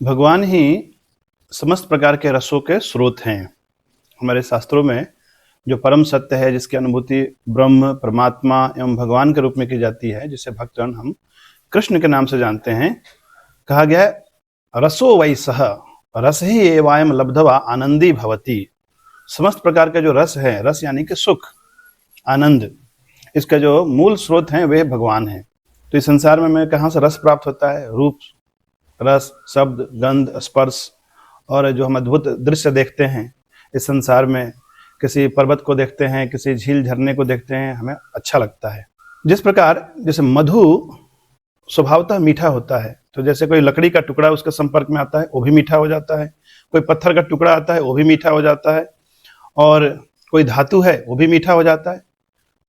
भगवान ही समस्त प्रकार के रसों के स्रोत हैं। हमारे शास्त्रों में जो परम सत्य है, जिसकी अनुभूति ब्रह्म, परमात्मा एवं भगवान के रूप में की जाती है, जिसे भक्तजन हम कृष्ण के नाम से जानते हैं, कहा गया है रसो वै सह रस ही एवायम लब्धवा आनंदी भवती। समस्त प्रकार के जो रस है, रस यानी कि सुख, आनंद, इसका जो मूल स्रोत है वे भगवान है। तो इस संसार में हमें कहाँ से रस प्राप्त होता है? रूप, रस, शब्द, गंध, स्पर्श, और जो हम अद्भुत दृश्य देखते हैं इस संसार में, किसी पर्वत को देखते हैं, किसी झील झरने को देखते हैं, हमें अच्छा लगता है। जिस प्रकार जैसे मधु स्वभावतः मीठा होता है, तो जैसे कोई लकड़ी का टुकड़ा उसके संपर्क में आता है वो भी मीठा हो जाता है, कोई पत्थर का टुकड़ा आता है वो भी मीठा हो जाता है, और कोई धातु है वो भी मीठा हो जाता है।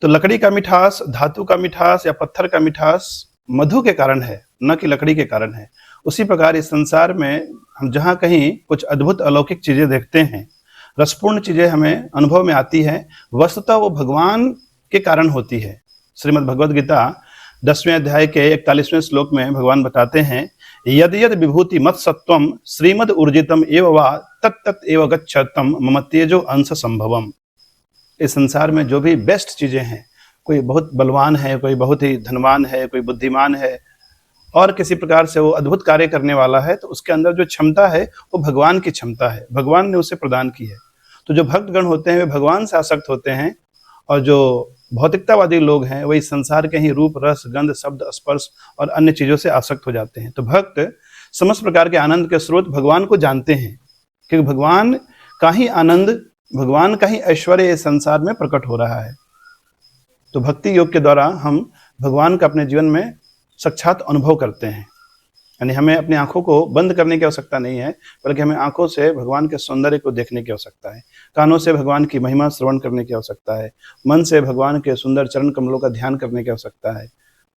तो लकड़ी का मिठास, धातु का मिठास या पत्थर का मिठास मधु के कारण है, न कि लकड़ी के कारण है। उसी प्रकार इस संसार में हम जहाँ कहीं कुछ अद्भुत अलौकिक चीजें देखते हैं, रसपूर्ण चीजें हमें अनुभव में आती है, वस्तुतः वो भगवान के कारण होती है। श्रीमद् भगवद गीता 10वें अध्याय के 41वें श्लोक में भगवान बताते हैं, यद यद विभूति मत सत्वम श्रीमद ऊर्जितम एव वा तत् एव गच्छतम मम तेजो अंश संभवम। इस संसार में जो भी बेस्ट चीजें हैं, कोई बहुत बलवान है, कोई बहुत ही धनवान है, कोई बुद्धिमान है, और किसी प्रकार से वो अद्भुत कार्य करने वाला है, तो उसके अंदर जो क्षमता है वो भगवान की क्षमता है, भगवान ने उसे प्रदान की है। तो जो भक्तगण होते हैं वे भगवान से आसक्त होते हैं, और जो भौतिकतावादी लोग हैं वही संसार के ही रूप, रस, गंध, शब्द, स्पर्श और अन्य चीजों से आसक्त हो जाते हैं। तो भक्त समस्त प्रकार के आनंद के स्रोत भगवान को जानते हैं, क्योंकि भगवान का ही आनंद, भगवान का ही ऐश्वर्य इस संसार में प्रकट हो रहा है। तो भक्ति योग के द्वारा हम भगवान का अपने जीवन में साक्षात अनुभव करते हैं। यानी हमें अपनी आंखों को बंद करने की आवश्यकता नहीं है, बल्कि हमें आंखों से भगवान के सौंदर्य को देखने की आवश्यकता है, कानों से भगवान की महिमा श्रवण करने की आवश्यकता है, मन से भगवान के सुंदर चरण कमलों का ध्यान करने की आवश्यकता है,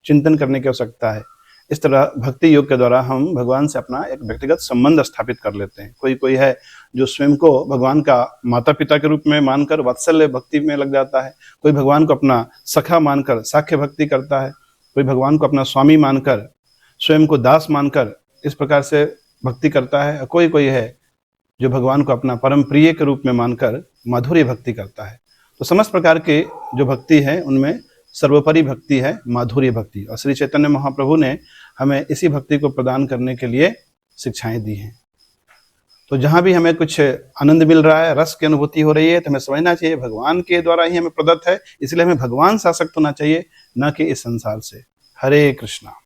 चिंतन करने की आवश्यकता है। इस तरह भक्ति योग के द्वारा हम भगवान से अपना एक व्यक्तिगत संबंध स्थापित कर लेते हैं। कोई है जो स्वयं को भगवान का माता पिता के रूप में मानकर वात्सल्य भक्ति में लग जाता है, कोई भगवान को अपना सखा मानकर साख्य भक्ति करता है, कोई भगवान को अपना स्वामी मानकर, स्वयं को दास मानकर इस प्रकार से भक्ति करता है। कोई है जो भगवान को अपना परम प्रिय के रूप में मानकर माधुर्य भक्ति करता है। तो समस्त प्रकार के जो भक्ति है उनमें सर्वोपरि भक्ति है माधुर्य भक्ति, और श्री चैतन्य महाप्रभु ने हमें इसी भक्ति को प्रदान करने के लिए शिक्षाएं दी हैं। तो जहाँ भी हमें कुछ आनंद मिल रहा है, रस की अनुभूति हो रही है, तो हमें समझना चाहिए भगवान के द्वारा ही हमें प्रदत्त है, इसलिए हमें भगवान से आसक्त होना चाहिए, न कि इस संसार से। हरे कृष्णा।